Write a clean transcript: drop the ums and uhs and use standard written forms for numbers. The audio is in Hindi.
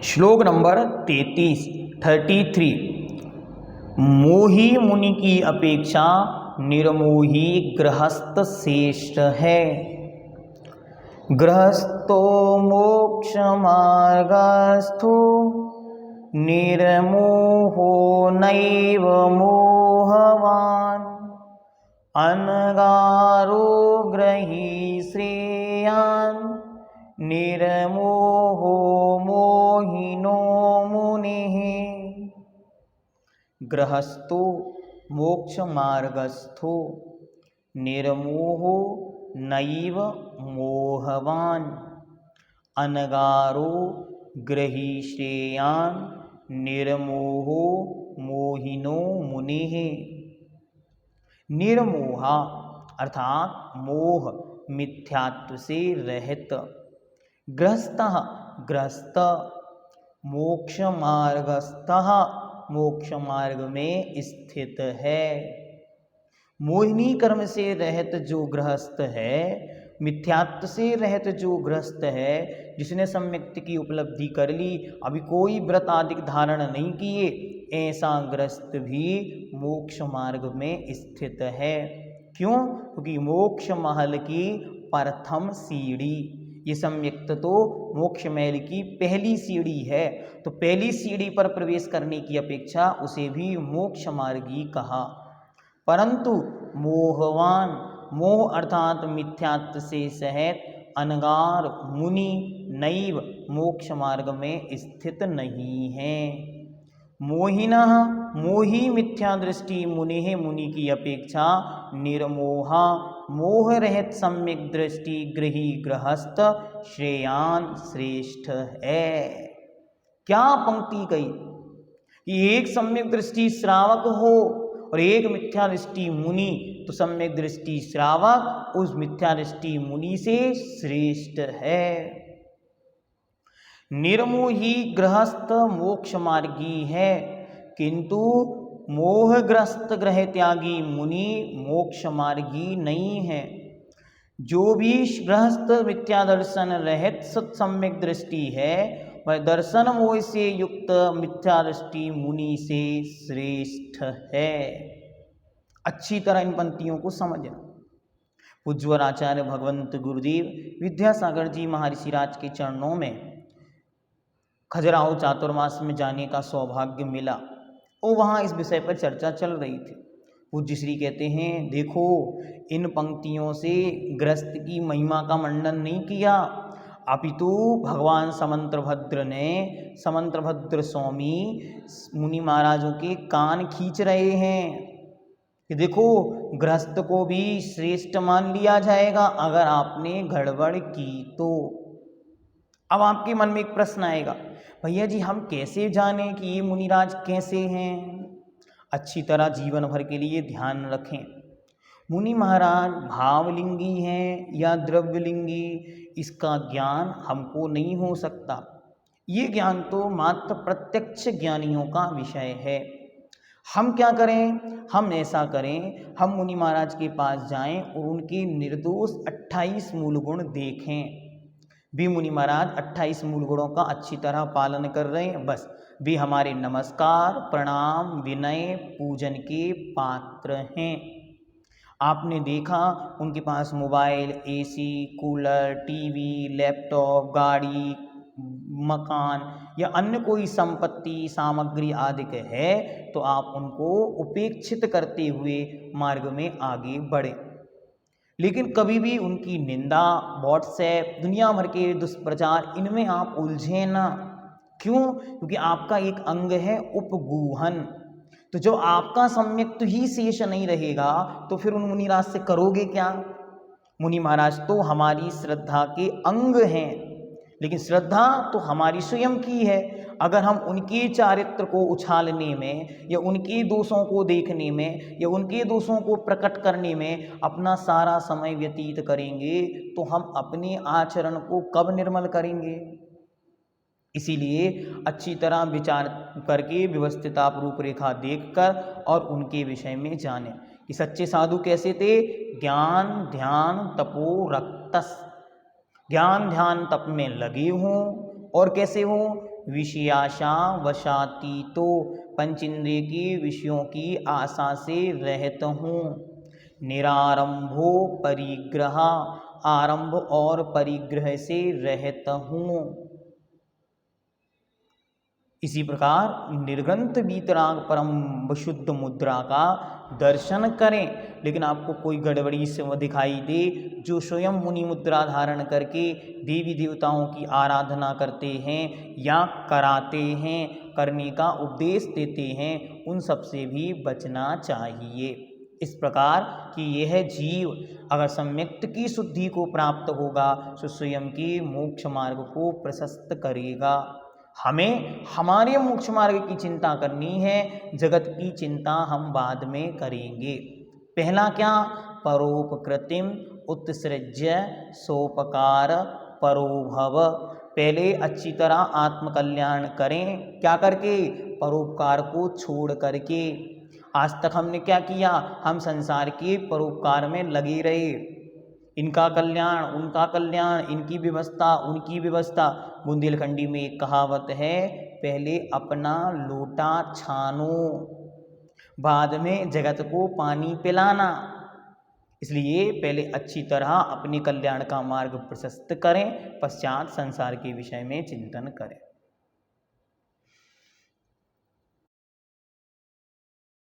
श्लोक नंबर 33। मोही मुनि की अपेक्षा निर्मोही गृहस्थ श्रेष्ठ है। गृहस्थो मोक्ष मार्गस्थो निर्मोहो नैव मोहवान। अनगारो ग्रही श्रेयान् निर्मोहो मोहिनो मुनिः। गृहस्थो मोक्ष मार्गस्थो निर्मोहो नैव मोहवान। अनगारो गृही श्रेयान् निर्मोहो मोहिनो मुनिः। निर्मोहा अर्थात मोह मिथ्यात्व से रहित। गृहस्थः गृहस्थ, मोक्ष मार्गस्थः मोक्ष मार्ग में स्थित है। मोहिनी कर्म से रहित जो गृहस्थ है, मिथ्यात्व से रहित जो गृहस्थ है, जिसने सम्यक्त की उपलब्धि कर ली, अभी कोई व्रत आदि धारण नहीं किए, ऐसा गृहस्थ भी मोक्ष मार्ग में स्थित है। क्यों? क्योंकि मोक्ष महल की प्रथम सीढ़ी, ये सम्यक्त तो मोक्ष महल की पहली सीढ़ी है, तो पहली सीढ़ी पर प्रवेश करने की अपेक्षा उसे भी मोक्ष मार्गी कहा। परंतु मोहवान, मोह अर्थात मिथ्यात्व से सहित अनगार मुनि नैव मोक्ष मार्ग में स्थित नहीं है। मोहिनः मोही मिथ्या दृष्टि मुनि मुनि की अपेक्षा निर्मोहा मोह रहित सम्यक दृष्टि गृही गृहस्थ श्रेयान श्रेष्ठ है। क्या पंक्ति कही कि एक सम्यक दृष्टि श्रावक हो और एक मिथ्या दृष्टि मुनि, तो सम्यक दृष्टि श्रावक उस मिथ्या दृष्टि मुनि से श्रेष्ठ है। निर्मोही गृहस्थ मोक्ष मार्गी है, किंतु मोहग्रस्त ग्रह त्यागी मुनि मोक्ष मार्गी नहीं है। जो भी गृहस्थ मिथ्या दर्शन रहित सत्सम्यक दृष्टि है, वह दर्शन मोह से युक्त मिथ्या दृष्टि मुनि से श्रेष्ठ है। अच्छी तरह इन पंक्तियों को समझना। पूज्य आचार्य भगवंत गुरुदेव विद्यासागर जी महर्षि राज के चरणों में खजुराहो चातुर्मास में जाने का सौभाग्य मिला और वहाँ इस विषय पर चर्चा चल रही थी। पूज्य श्री कहते हैं, देखो इन पंक्तियों से गृहस्थ की महिमा का मंडन नहीं किया, अपितु भगवान समंत्रभद्र ने, समंत्रभद्र स्वामी मुनि महाराजों के कान खींच रहे हैं कि देखो गृहस्थ को भी श्रेष्ठ मान लिया जाएगा अगर आपने गड़बड़ की तो। अब आपके मन में एक प्रश्न आएगा, भैया जी हम कैसे जानें कि ये मुनिराज कैसे हैं? अच्छी तरह जीवन भर के लिए ध्यान रखें। मुनि महाराज भावलिंगी हैं या द्रव्यलिंगी, इसका ज्ञान हमको नहीं हो सकता। ये ज्ञान तो मात्र प्रत्यक्ष ज्ञानियों का विषय है। हम क्या करें? हम ऐसा करें, हम मुनि महाराज के पास जाएं और उनके निर्दोष 28 मूल गुण देखें। भी मुनि महाराज 28 मूल गुणों का अच्छी तरह पालन कर रहे हैं, बस भी हमारे नमस्कार प्रणाम विनय पूजन के पात्र हैं। आपने देखा उनके पास mobile, AC, cooler, TV, laptop, गाड़ी, मकान या अन्य कोई संपत्ति सामग्री आदि है, तो आप उनको उपेक्षित करते हुए मार्ग में आगे बढ़े। लेकिन कभी भी उनकी निंदा, व्हाट्सएप, दुनिया भर के दुष्प्रचार, इनमें आप उलझे ना। क्यों? क्योंकि आपका एक अंग है उपगूहन, तो जो आपका सम्यक्त ही शेष नहीं रहेगा तो फिर उन मुनिराज से करोगे क्या? मुनि महाराज तो हमारी श्रद्धा के अंग हैं, लेकिन श्रद्धा तो हमारी स्वयं की है। अगर हम उनके चारित्र को उछालने में या उनके दोषों को देखने में या उनके दोषों को प्रकट करने में अपना सारा समय व्यतीत करेंगे, तो हम अपने आचरण को कब निर्मल करेंगे? इसीलिए अच्छी तरह विचार करके व्यवस्थित आप रूपरेखा देखकर और उनके विषय में जानें कि सच्चे साधु कैसे थे। ज्ञान ध्यान तपो रक्तस, ज्ञान ध्यान तप में लगे हों और कैसे हों, विषयाशा वशातीतो, पंचेंद्रिय के विषयों की आशा से रहता हूँ। निरारंभो परिग्रह, आरंभ और परिग्रह से रहता हूँ। इसी प्रकार निर्ग्रंथ वीतराग परम शुद्ध मुद्रा का दर्शन करें। लेकिन आपको कोई गड़बड़ी से वह दिखाई दे, जो स्वयं मुनि मुद्रा धारण करके देवी देवताओं की आराधना करते हैं या कराते हैं, करने का उपदेश देते हैं, उन सब से भी बचना चाहिए। इस प्रकार कि यह जीव अगर सम्यक्त की शुद्धि को प्राप्त होगा तो स्वयं के मोक्ष मार्ग को प्रशस्त करेगा। हमें हमारे मोक्ष मार्ग की चिंता करनी है, जगत की चिंता हम बाद में करेंगे। पहला क्या? परोपकृतिम उत्सृज्य सोपकार परोभव। पहले अच्छी तरह आत्मकल्याण करें। क्या करके? परोपकार को छोड़ करके। आज तक हमने क्या किया? हम संसार के परोपकार में लगे रहे, इनका कल्याण उनका कल्याण, इनकी व्यवस्था उनकी व्यवस्था। बुंदेलखंडी में एक कहावत है, पहले अपना लोटा छानो, बाद में जगत को पानी पिलाना। इसलिए पहले अच्छी तरह अपने कल्याण का मार्ग प्रशस्त करें, पश्चात संसार के विषय में चिंतन करें।